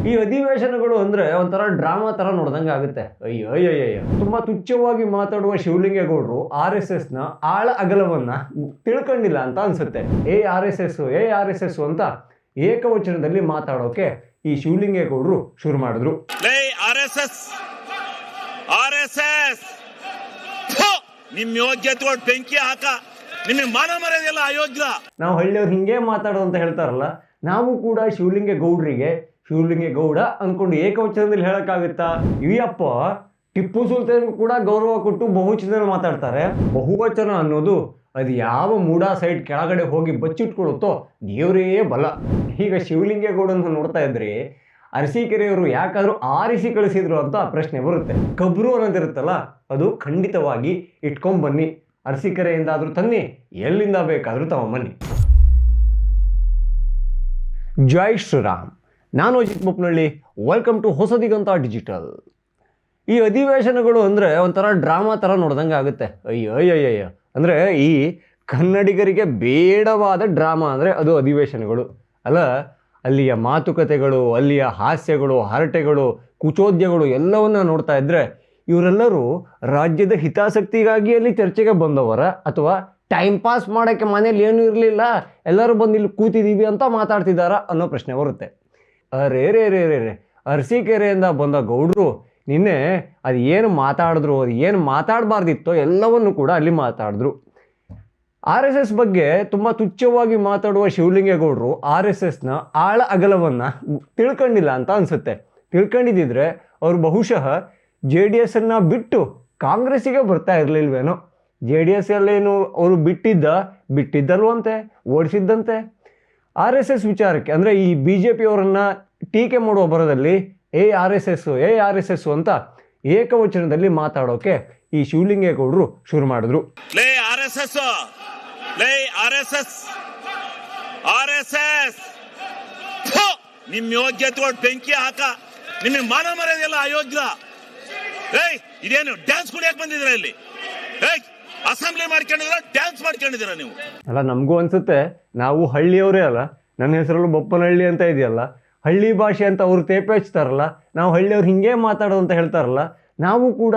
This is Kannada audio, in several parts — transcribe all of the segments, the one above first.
ಈ ಅಧಿವೇಶನಗಳು ಅಂದ್ರೆ ಒಂಥರ ಡ್ರಾಮಾ ತರ ನೋಡ್ದಂಗೆ ಆಗುತ್ತೆ. ಅಯ್ಯೋ ಅಯ್ಯಯ್ಯ, ತುಂಬಾ ತುಚ್ಛವಾಗಿ ಮಾತಾಡುವ ಶಿವಲಿಂಗೇಗೌಡರು RSS ನ ಆಳ ಅಗಲವನ್ನ ತಿಳ್ಕೊಂಡಿಲ್ಲ ಅಂತ ಅನ್ಸುತ್ತೆ. ARSS ಅಂತ ಏಕವಚನದಲ್ಲಿ ಮಾತಾಡೋಕೆ ಈ ಶಿವಲಿಂಗೇಗೌಡರು ಶುರು ಮಾಡಿದ್ರು. ನಿಮ್ ಯೋಗ್ಯತೆ ಬೆಂಕಿ ಹಾಕ, ನಿಮಗೆ ಮಾನ ಮರ್ಯಾದೆಲ್ಲ ಅಯೋಗ್ಯ. ನಾವು ಹಳ್ಳಿಯವ್ರು ಹಿಂಗೆ ಮಾತಾಡೋ ಅಂತ ಹೇಳ್ತಾರಲ್ಲ, ನಾವು ಕೂಡ ಶಿವಲಿಂಗೇಗೌಡ ಅನ್ಕೊಂಡು ಏಕವಚನದಲ್ಲಿ ಹೇಳಕ್ಕಾಗುತ್ತಾ? ಇವಪ್ಪ ಟಿಪ್ಪು ಸುಲ್ತಾನ್ ಕೂಡ ಗೌರವ ಕೊಟ್ಟು ಬಹುವಚನದಲ್ಲಿ ಮಾತಾಡ್ತಾರೆ. ಬಹುವಚನ ಅನ್ನೋದು ಅದು ಯಾವ ಮೂಡಾ ಸೈಡ್ ಕೆಳಗಡೆ ಹೋಗಿ ಬಚ್ಚಿಟ್ಕೊಳ್ಳುತ್ತೋ ದೇವರೇ ಬಲ. ಈಗ ಶಿವಲಿಂಗೇಗೌಡನ ನೋಡ್ತಾ ಇದ್ರೆ ಅರಸೀಕೆರೆಯವರು ಯಾಕಾದ್ರೂ ಆರಿಸಿ ಕಳಿಸಿದ್ರು ಅಂತ ಪ್ರಶ್ನೆ ಬರುತ್ತೆ. ಕಬ್ರು ಅನ್ನೋದಿರುತ್ತಲ್ಲ, ಅದು ಖಂಡಿತವಾಗಿ ಇಟ್ಕೊಂಡ್ಬನ್ನಿ, ಅರಸೀಕೆರೆಯಿಂದಾದ್ರೂ ತನ್ನಿ, ಎಲ್ಲಿಂದ ಬೇಕಾದ್ರೂ ತಗೊಂಬನ್ನಿ. ಜೈ ಶ್ರೀರಾಮ್. ನಾನು Ajit Mupnalli. Welcome to Hosadiganta digital. ಈ ಅಧಿವೇಶನಗಳು ಅಂದರೆ ಒಂಥರ ಡ್ರಾಮಾ ಥರ ನೋಡ್ದಂಗೆ ಆಗುತ್ತೆ. ಅಯ್ಯೋ ಅಯ್ಯಯ್ಯ, ಅಂದರೆ ಈ ಕನ್ನಡಿಗರಿಗೆ ಬೇಡವಾದ ಡ್ರಾಮಾ ಅಂದರೆ ಅದು ಅಧಿವೇಶನಗಳು ಅಲ್ಲ. ಅಲ್ಲಿಯ ಮಾತುಕತೆಗಳು, ಅಲ್ಲಿಯ ಹಾಸ್ಯಗಳು, ಹರಟೆಗಳು, ಕುಚೋದ್ಯಗಳು ಎಲ್ಲವನ್ನ ನೋಡ್ತಾ ಇದ್ದರೆ ಇವರೆಲ್ಲರೂ ರಾಜ್ಯದ ಹಿತಾಸಕ್ತಿಗಾಗಿ ಅಲ್ಲಿ ಚರ್ಚೆಗೆ ಬಂದವರ, ಅಥವಾ ಟೈಮ್ ಪಾಸ್ ಮಾಡೋಕ್ಕೆ ಮನೇಲಿ ಏನೂ ಇರಲಿಲ್ಲ, ಎಲ್ಲರೂ ಬಂದು ಇಲ್ಲಿ ಕೂತಿದ್ದೀವಿ ಅಂತ ಮಾತಾಡ್ತಿದ್ದಾರಾ ಅನ್ನೋ ಪ್ರಶ್ನೆ ಬರುತ್ತೆ. ರೇ ಅರಸೀಕೆರೆಯಿಂದ ಬಂದ ಗೌಡರು ನಿನ್ನೆ ಅದು ಏನು ಮಾತಾಡಿದ್ರು, ಅದು ಏನು ಮಾತಾಡಬಾರ್ದಿತ್ತೋ ಎಲ್ಲವನ್ನು ಕೂಡ ಅಲ್ಲಿ ಮಾತಾಡಿದ್ರು. RSS ಬಗ್ಗೆ ತುಂಬ ತುಚ್ಛವಾಗಿ ಮಾತಾಡುವ ಶಿವಲಿಂಗೇಗೌಡರು RSSನ ಆಳ ಅಗಲವನ್ನು ತಿಳ್ಕೊಂಡಿಲ್ಲ ಅಂತ ಅನಿಸುತ್ತೆ. ತಿಳ್ಕೊಂಡಿದ್ದಿದ್ರೆ ಅವರು ಬಹುಶಃ JDS ಅನ್ನು ಬಿಟ್ಟು ಕಾಂಗ್ರೆಸ್ಸಿಗೆ ಬರ್ತಾ ಇರಲಿಲ್ವೇನೋ. JDS ಅಲ್ಲೇನು ಅವರು ಬಿಟ್ಟಿದ್ದಲ್ವಂತೆ, ಓಡಿಸಿದ್ದಂತೆ. RSS ವಿಚಾರಕ್ಕೆ ಅಂದರೆ ಈ BJP ಅವರನ್ನು ಟೀಕೆ ಮಾಡುವ ಬರದಲ್ಲಿ ARSS ಅಂತ ಏಕವಚನದಲ್ಲಿ ಮಾತಾಡೋಕೆ ಈ ಶಿವಲಿಂಗೇಗೌಡರು ಶುರು ಮಾಡಿದ್ರು. ನಿಮ್ ಯೋಗ್ಯತೆ ಬೆಂಕಿ ಹಾಕ, ನಿಮಗೆ ಮಾನ ಮರ್ಯಾದೆಲ್ಲ ಅಯೋಗ್ಯ. ಇದೇನು ಡ್ಯಾನ್ಸ್ ಕುಡಿಯಕ್ ಬಂದಿದ್ರ ಇಲ್ಲಿ? ಅಸೆಂಬ್ಲಿ ಮಾಡ್ಕೊಂಡಿದ್ರ, ಡ್ಯಾನ್ಸ್ ಮಾಡ್ಕೊಂಡಿದ್ದೀರ ನೀವು? ಅಲ್ಲ, ನಮಗೂ ಅನ್ಸುತ್ತೆ, ನಾವು ಹಳ್ಳಿಯವರೇ ಅಲ್ಲ, ನನ್ನ ಹೆಸರಲ್ಲೂ ಬೊಪ್ಪನಹಳ್ಳಿ ಅಂತ ಇದೆಯಲ್ಲ, ಹಳ್ಳಿ ಭಾಷೆ ಅಂತ ಅವ್ರು ತೇಪೆ ಹಚ್ತಾರಲ್ಲ, ನಾವು ಹಳ್ಳಿಯವ್ರು ಹಿಂಗೆ ಮಾತಾಡೋದು ಅಂತ ಹೇಳ್ತಾರಲ್ಲ, ನಾವು ಕೂಡ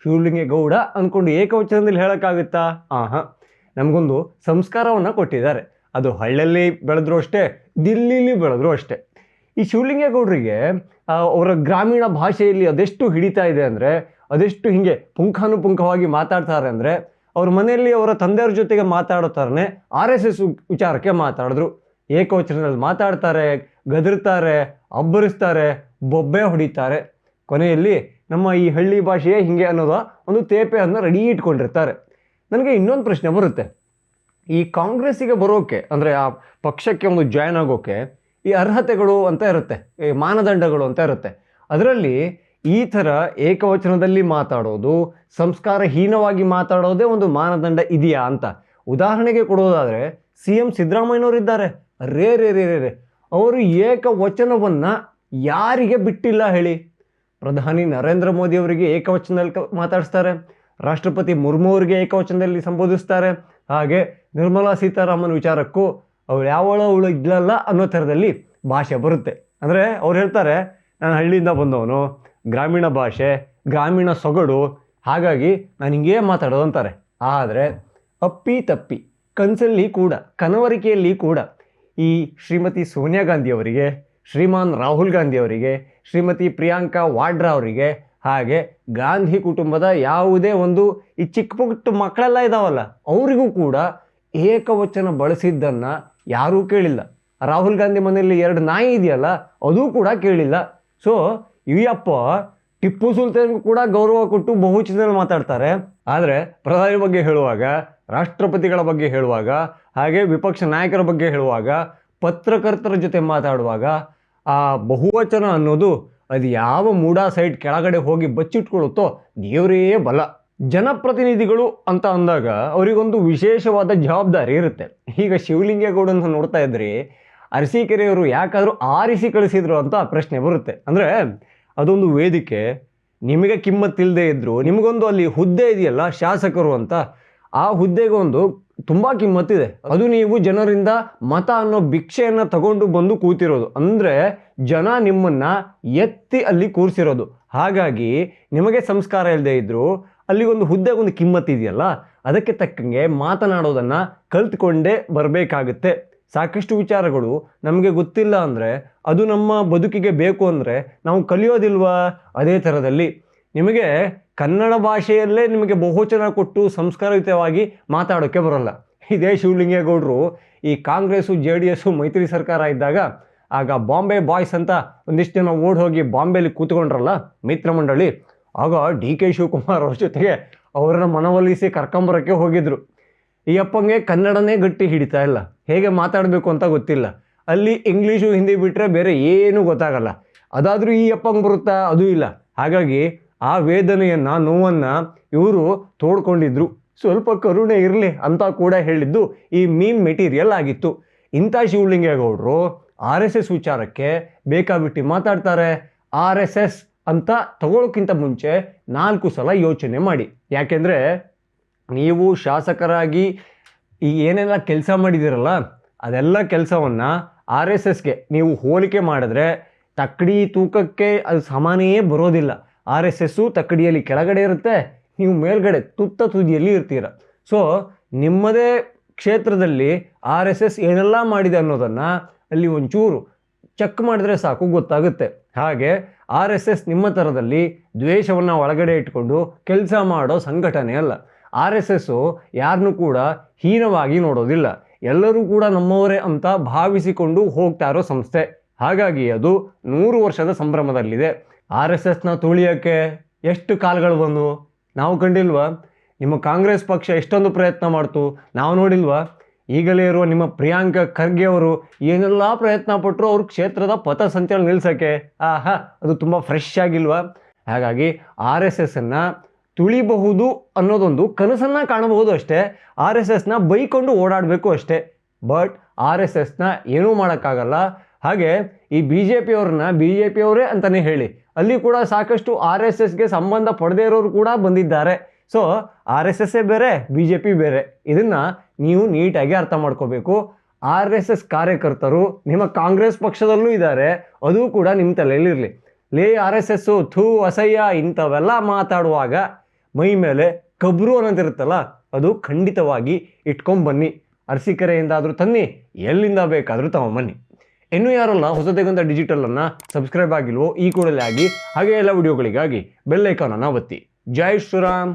ಶಿವಲಿಂಗೇಗೌಡ ಅಂದ್ಕೊಂಡು ಏಕವಚನದಲ್ಲಿ ಹೇಳೋಕ್ಕಾಗುತ್ತಾ? ನಮಗೊಂದು ಸಂಸ್ಕಾರವನ್ನು ಕೊಟ್ಟಿದ್ದಾರೆ. ಅದು ಹಳ್ಳಿಯಲ್ಲಿ ಬೆಳೆದ್ರು ಅಷ್ಟೇ, ದಿಲ್ಲಿಲಿ ಬೆಳೆದ್ರು ಅಷ್ಟೇ. ಈ ಶಿವಲಿಂಗೇಗೌಡರಿಗೆ ಅವರ ಗ್ರಾಮೀಣ ಭಾಷೆಯಲ್ಲಿ ಅದೆಷ್ಟು ಹಿಡಿತಾ ಇದೆ ಅಂದರೆ, ಅದೆಷ್ಟು ಹಿಂಗೆ ಪುಂಖಾನುಪುಂಖವಾಗಿ ಮಾತಾಡ್ತಾರೆ ಅಂದರೆ, ಅವ್ರ ಮನೆಯಲ್ಲಿ ಅವರ ತಂದೆಯವ್ರ ಜೊತೆಗೆ ಮಾತಾಡೋ ಥರನೇ RSS ವಿಚಾರಕ್ಕೆ ಮಾತಾಡಿದ್ರು. ಏಕವಚನದಲ್ಲಿ ಮಾತಾಡ್ತಾರೆ, ಗದರ್ತಾರೆ, ಅಬ್ಬರಿಸ್ತಾರೆ, ಬೊಬ್ಬೆ ಹೊಡಿತಾರೆ. ಕೊನೆಯಲ್ಲಿ ನಮ್ಮ ಈ ಹಳ್ಳಿ ಭಾಷೆಯೇ ಹಿಂಗೆ ಅನ್ನೋದು ಒಂದು ತೇಪೆಯನ್ನು ರೆಡಿ ಇಟ್ಕೊಂಡಿರ್ತಾರೆ. ನನಗೆ ಇನ್ನೊಂದು ಪ್ರಶ್ನೆ ಬರುತ್ತೆ. ಈ ಕಾಂಗ್ರೆಸ್ಸಿಗೆ ಬರೋಕೆ ಅಂದರೆ ಆ ಪಕ್ಷಕ್ಕೆ ಒಂದು ಜಾಯ್ನ್ ಆಗೋಕೆ ಈ ಅರ್ಹತೆಗಳು ಅಂತ ಇರುತ್ತೆ, ಈ ಮಾನದಂಡಗಳು ಅಂತ ಇರುತ್ತೆ. ಅದರಲ್ಲಿ ಈ ಥರ ಏಕವಚನದಲ್ಲಿ ಮಾತಾಡೋದು, ಸಂಸ್ಕಾರಹೀನವಾಗಿ ಮಾತಾಡೋದೇ ಒಂದು ಮಾನದಂಡ ಇದೆಯಾ ಅಂತ ಉದಾಹರಣೆಗೆ ಕೊಡೋದಾದರೆ CM ಸಿದ್ದರಾಮಯ್ಯನವರಿದ್ದಾರೆ. ರೇ ಅವರು ಏಕವಚನವನ್ನು ಯಾರಿಗೆ ಬಿಟ್ಟಿಲ್ಲ ಹೇಳಿ? ಪ್ರಧಾನಿ ನರೇಂದ್ರ ಮೋದಿ ಅವರಿಗೆ ಏಕವಚನದಲ್ಲಿ ಮಾತಾಡಿಸ್ತಾರೆ, ರಾಷ್ಟ್ರಪತಿ ಮುರ್ಮು ಅವರಿಗೆ ಏಕವಚನದಲ್ಲಿ ಸಂಬೋಧಿಸ್ತಾರೆ. ಹಾಗೆ ನಿರ್ಮಲಾ ಸೀತಾರಾಮನ್ ವಿಚಾರಕ್ಕೂ ಅವಳು ಇದ್ಲಲ್ಲ ಅನ್ನೋ ಥರದಲ್ಲಿ ಭಾಷೆ ಬರುತ್ತೆ. ಅಂದರೆ ಅವ್ರು ಹೇಳ್ತಾರೆ, ನಾನು ಹಳ್ಳಿಯಿಂದ ಬಂದವನು, ಗ್ರಾಮೀಣ ಭಾಷೆ, ಗ್ರಾಮೀಣ ಸೊಗಡು, ಹಾಗಾಗಿ ನಾನು ಹಿಂಗೇ ಮಾತಾಡೋದು ಅಂತಾರೆ. ಆದರೆ ಅಪ್ಪಿ ತಪ್ಪಿ ಕನಸಲ್ಲಿ ಕೂಡ, ಕನವರಿಕೆಯಲ್ಲಿ ಕೂಡ ಈ ಶ್ರೀಮತಿ ಸೋನಿಯಾ ಗಾಂಧಿ ಅವರಿಗೆ, ಶ್ರೀಮಾನ್ ರಾಹುಲ್ ಗಾಂಧಿ ಅವರಿಗೆ, ಶ್ರೀಮತಿ ಪ್ರಿಯಾಂಕಾ ವಾಡ್ರಾ ಅವರಿಗೆ, ಹಾಗೆ ಗಾಂಧಿ ಕುಟುಂಬದ ಯಾವುದೇ ಒಂದು ಈ ಚಿಕ್ಕ ಪುಟ್ಟ ಮಕ್ಕಳೆಲ್ಲ ಇದಾವಲ್ಲ, ಅವರಿಗೂ ಕೂಡ ಏಕವಚನ ಬಳಸಿದ್ದನ್ನು ಯಾರೂ ಕೇಳಿಲ್ಲ. ರಾಹುಲ್ ಗಾಂಧಿ ಮನೆಯಲ್ಲಿ 2 ನಾಯಿ ಇದೆಯಲ್ಲ, ಅದೂ ಕೂಡ ಕೇಳಿಲ್ಲ. ಸೊ ಇವಪ್ಪ ಟಿಪ್ಪು ಸುಲ್ತಾನ್ಗೂ ಕೂಡ ಗೌರವ ಕೊಟ್ಟು ಬಹುವಚನದಲ್ಲಿ ಮಾತಾಡ್ತಾರೆ. ಆದರೆ ಪ್ರಧಾನಿ ಬಗ್ಗೆ ಹೇಳುವಾಗ, ರಾಷ್ಟ್ರಪತಿಗಳ ಬಗ್ಗೆ ಹೇಳುವಾಗ, ಹಾಗೆ ವಿಪಕ್ಷ ನಾಯಕರ ಬಗ್ಗೆ ಹೇಳುವಾಗ, ಪತ್ರಕರ್ತರ ಜೊತೆ ಮಾತಾಡುವಾಗ ಆ ಬಹುವಚನ ಅನ್ನೋದು ಅದು ಯಾವ ಮೂಡಾ ಸೈಡ್ ಕೆಳಗಡೆ ಹೋಗಿ ಬಚ್ಚಿಟ್ಕೊಳ್ಳುತ್ತೋ ದೇವರೇ ಬಲ. ಜನಪ್ರತಿನಿಧಿಗಳು ಅಂತ ಅಂದಾಗ ಅವರಿಗೊಂದು ವಿಶೇಷವಾದ ಜವಾಬ್ದಾರಿ ಇರುತ್ತೆ. ಈಗ ಶಿವಲಿಂಗೇಗೌಡನ ನೋಡ್ತಾ ಇದ್ರಿ, ಅರಸೀಕೆರೆಯವರು ಯಾಕಾದರೂ ಆರಿಸಿ ಕಳಿಸಿದ್ರು ಅಂತ ಪ್ರಶ್ನೆ ಬರುತ್ತೆ. ಅಂದರೆ ಅದೊಂದು ವೇದಿಕೆ, ನಿಮಗೆ ಕಿಮ್ಮತ್ತಿಲ್ಲದೆ ಇದ್ದರೂ ನಿಮಗೊಂದು ಅಲ್ಲಿ ಹುದ್ದೆ ಇದೆಯಲ್ಲ ಶಾಸಕರು ಅಂತ, ಆ ಹುದ್ದೆಗೊಂದು ತುಂಬ ಕಿಮ್ಮತ್ತಿದೆ. ಅದು ನೀವು ಜನರಿಂದ ಮತ ಅನ್ನೋ ಭಿಕ್ಷೆಯನ್ನು ತಗೊಂಡು ಬಂದು ಕೂತಿರೋದು. ಅಂದರೆ ಜನ ನಿಮ್ಮನ್ನ ಎತ್ತಿ ಅಲ್ಲಿ ಕೂರಿಸಿರೋದು. ಹಾಗಾಗಿ ನಿಮಗೆ ಸಂಸ್ಕಾರ ಇಲ್ಲದೆ ಇದ್ದರೂ ಅಲ್ಲಿಗೊಂದು ಹುದ್ದೆಗೊಂದು ಕಿಮ್ಮತ್ತಿದೆಯಲ್ಲ, ಅದಕ್ಕೆ ತಕ್ಕಂಗೆ ಮಾತನಾಡೋದನ್ನು ಕಲ್ತ್ಕೊಂಡೇ ಬರಬೇಕಾಗುತ್ತೆ. ಸಾಕಷ್ಟು ವಿಚಾರಗಳು ನಮಗೆ ಗೊತ್ತಿಲ್ಲ ಅಂದರೆ, ಅದು ನಮ್ಮ ಬದುಕಿಗೆ ಬೇಕು ಅಂದರೆ ನಾವು ಕಲಿಯೋದಿಲ್ವಾ? ಅದೇ ಥರದಲ್ಲಿ ನಿಮಗೆ ಕನ್ನಡ ಭಾಷೆಯಲ್ಲೇ ನಿಮಗೆ ಬಹುವಚನ ಕೊಟ್ಟು ಸಂಸ್ಕಾರಯುತವಾಗಿ ಮಾತಾಡೋಕ್ಕೆ ಬರೋಲ್ಲ. ಇದೇ ಶಿವಲಿಂಗೇಗೌಡರು ಈ ಕಾಂಗ್ರೆಸ್ಸು JDS ಮೈತ್ರಿ ಸರ್ಕಾರ ಇದ್ದಾಗ ಆಗ ಬಾಂಬೆ ಬಾಯ್ಸ್ ಅಂತ ಒಂದಿಷ್ಟು ಜನ ಓಡ್ ಹೋಗಿ ಬಾಂಬೆಲಿ ಕೂತ್ಕೊಂಡ್ರಲ್ಲ ಮಿತ್ರ ಮಂಡಳಿ, ಆಗ DK ಶಿವಕುಮಾರ್ ಅವ್ರ ಜೊತೆಗೆ ಅವರನ್ನ ಮನವೊಲಿಸಿ ಕರ್ಕೊಂಬರೋಕ್ಕೆ ಹೋಗಿದ್ರು. ಈ ಅಪ್ಪಂಗೆ ಕನ್ನಡನೇ ಗಟ್ಟಿ ಹಿಡಿತಾ ಇಲ್ಲ, ಹೇಗೆ ಮಾತಾಡಬೇಕು ಅಂತ ಗೊತ್ತಿಲ್ಲ. ಅಲ್ಲಿ ಇಂಗ್ಲೀಷು ಹಿಂದಿ ಬಿಟ್ಟರೆ ಬೇರೆ ಏನೂ ಗೊತ್ತಾಗಲ್ಲ. ಅದಾದರೂ ಈ ಅಪ್ಪಂಗೆ ಬರುತ್ತಾ? ಅದೂ ಇಲ್ಲ. ಹಾಗಾಗಿ ಆ ವೇದನೆಯನ್ನು ನೋವನ್ನು ಇವರು ತೋಡ್ಕೊಂಡಿದ್ರು. ಸ್ವಲ್ಪ ಕರುಣೆ ಇರಲಿ ಅಂತ ಕೂಡ ಹೇಳಿದ್ದು ಈ ಮೀಮ್ ಮೆಟೀರಿಯಲ್ ಆಗಿತ್ತು. ಇಂಥ ಶಿವಲಿಂಗೇಗೌಡರು RSS ವಿಚಾರಕ್ಕೆ ಬೇಕಾಬಿಟ್ಟು ಮಾತಾಡ್ತಾರೆ. RSS ಅಂತ ತಗೊಳ್ಳೋಕ್ಕಿಂತ ಮುಂಚೆ 4 ಸಲ ಯೋಚನೆ ಮಾಡಿ. ಯಾಕೆಂದರೆ ನೀವು ಶಾಸಕರಾಗಿ ಈ ಏನೆಲ್ಲ ಕೆಲಸ ಮಾಡಿದ್ದೀರಲ್ಲ, ಅದೆಲ್ಲ ಕೆಲಸವನ್ನು RSSಗೆ ನೀವು ಹೋಲಿಕೆ ಮಾಡಿದ್ರೆ ತಕ್ಕಡಿ ತೂಕಕ್ಕೆ ಅದು ಸಮಾನೇ ಬರೋದಿಲ್ಲ. RSSಸು ತಕ್ಕಡಿಯಲ್ಲಿ ಕೆಳಗಡೆ ಇರುತ್ತೆ, ನೀವು ಮೇಲ್ಗಡೆ ತುತ್ತ ತುದಿಯಲ್ಲಿ ಇರ್ತೀರ. ಸೊ ನಿಮ್ಮದೇ ಕ್ಷೇತ್ರದಲ್ಲಿ RSS ಏನೆಲ್ಲ ಮಾಡಿದೆ ಅನ್ನೋದನ್ನು ಅಲ್ಲಿ ಒಂಚೂರು ಚೆಕ್ ಮಾಡಿದ್ರೆ ಸಾಕು, ಗೊತ್ತಾಗುತ್ತೆ. ಹಾಗೆ RSS ನಿಮ್ಮ ಥರದಲ್ಲಿ ದ್ವೇಷವನ್ನು ಒಳಗಡೆ ಇಟ್ಕೊಂಡು ಕೆಲಸ ಮಾಡೋ ಸಂಘಟನೆ ಅಲ್ಲ. RSSಸು ಯಾರನ್ನೂ ಕೂಡ ಹೀನವಾಗಿ ನೋಡೋದಿಲ್ಲ, ಎಲ್ಲರೂ ಕೂಡ ನಮ್ಮವರೇ ಅಂತ ಭಾವಿಸಿಕೊಂಡು ಹೋಗ್ತಾ ಇರೋ ಸಂಸ್ಥೆ. ಹಾಗಾಗಿ ಅದು 100 ವರ್ಷದ ಸಂಭ್ರಮದಲ್ಲಿದೆ. RSSನ ತುಳಿಯೋಕ್ಕೆ ಎಷ್ಟು ಕಾಲಗಳು ಬಂದು ನಾವು ಕಂಡಿಲ್ವಾ? ನಿಮ್ಮ ಕಾಂಗ್ರೆಸ್ ಪಕ್ಷ ಎಷ್ಟೊಂದು ಪ್ರಯತ್ನ ಮಾಡ್ತು, ನಾವು ನೋಡಿಲ್ವಾ? ಈಗಲೇ ಇರುವ ನಿಮ್ಮ ಪ್ರಿಯಾಂಕ ಖರ್ಗೆ ಅವರು ಏನೆಲ್ಲ ಪ್ರಯತ್ನ ಪಟ್ಟರು ಅವ್ರ ಕ್ಷೇತ್ರದ ಪಥ ಸಂಚಲನ ನಿಲ್ಲಿಸೋಕ್ಕೆ. ಅದು ತುಂಬ ಫ್ರೆಶ್ ಆಗಿಲ್ವಾ? ಹಾಗಾಗಿ RSSನ್ನು ತುಳಿಬಹುದು ಅನ್ನೋದೊಂದು ಕನಸನ್ನು ಕಾಣಬಹುದು ಅಷ್ಟೇ. RSSನ ಬೈಕೊಂಡು ಓಡಾಡಬೇಕು ಅಷ್ಟೇ. ಬಟ್ RSSನ ಏನೂ ಮಾಡೋಕ್ಕಾಗಲ್ಲ. ಹಾಗೆ ಈ BJPಯವ್ರನ್ನ BJPಯವರೇ ಅಂತಲೇ ಹೇಳಿ, ಅಲ್ಲಿ ಕೂಡ ಸಾಕಷ್ಟು RSSಗೆ ಸಂಬಂಧ ಪಡೆದೇ ಇರೋರು ಕೂಡ ಬಂದಿದ್ದಾರೆ. ಸೊ RSSೇ ಬೇರೆ, BJP ಬೇರೆ. ಇದನ್ನು ನೀವು ನೀಟಾಗಿ ಅರ್ಥ ಮಾಡ್ಕೋಬೇಕು. RSS ಕಾರ್ಯಕರ್ತರು ನಿಮ್ಮ ಕಾಂಗ್ರೆಸ್ ಪಕ್ಷದಲ್ಲೂ ಇದ್ದಾರೆ, ಅದು ಕೂಡ ನಿಮ್ಮ ತಲೆಯಲ್ಲಿರಲಿ. RSSಸು ಥೂ ಅಸಹ್ಯ ಇಂಥವೆಲ್ಲ ಮಾತಾಡುವಾಗ ಮೈ ಮೇಲೆ ಕಬ್ರು ಅನ್ನೋದಿರುತ್ತಲ್ಲ, ಅದು ಖಂಡಿತವಾಗಿ ಇಟ್ಕೊಂಬನ್ನಿ. ಅರಸೀಕೆರೆಯಿಂದಾದರೂ ತನ್ನಿ, ಎಲ್ಲಿಂದ ಬೇಕಾದರೂ ತಗೊಂಬನ್ನಿ. ಇನ್ನೂ ಯಾರಲ್ಲ ಹೊಸದೇಗಂತ ಡಿಜಿಟಲನ್ನು ಸಬ್ಸ್ಕ್ರೈಬ್ ಆಗಿಲ್ವೋ ಈ ಕೂಡಲೇ ಆಗಿ. ಹಾಗೆ ಎಲ್ಲ ವಿಡಿಯೋಗಳಿಗಾಗಿ ಬೆಲ್ ಐಕಾನನ್ನು ಒತ್ತಿ. ಜೈ ಶ್ರೀರಾಮ್.